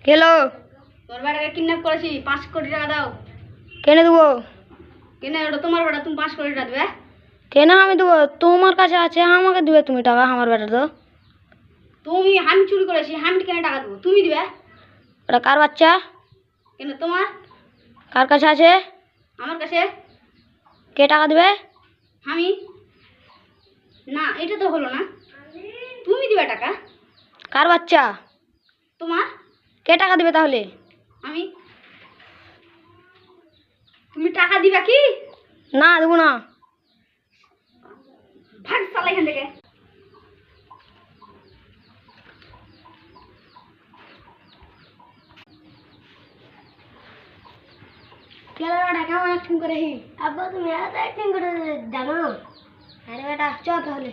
Hello, তোর বেটাকে kidnap করেছি, 5 কোটি টাকা দাও। কেনে দেবো? কেন ওটা তোমার বেটা, তুমি 5 কোটি টাকা দেবে? কেন আমি দেবো? তোমার কাছে আছে, আমাকে দিবে তুমি টাকা। আমার বেটা তো আমি চুরি করেছি, আমি কেন টাকা দেবো? তুমি দিবে? ওটা কার বাচ্চা? কেন তোমার? কার কাছে আছে? আমার কাছে। কে টাকা দিবে? আমি না, এটা তো হলো না। তুমি দিবে টাকা? কার বাচ্চা? তোমার। কে টাকা দিবে তাহলে? আমি। তুমি টাকা দিবা কি? না, দেবো না। ভাগ চালা এখান থেকে। কেমন অ্যাক্টিং করে? আব্বা তুমি এত অ্যাক্টিং করে জানো? আরে বেটা চ তাহলে।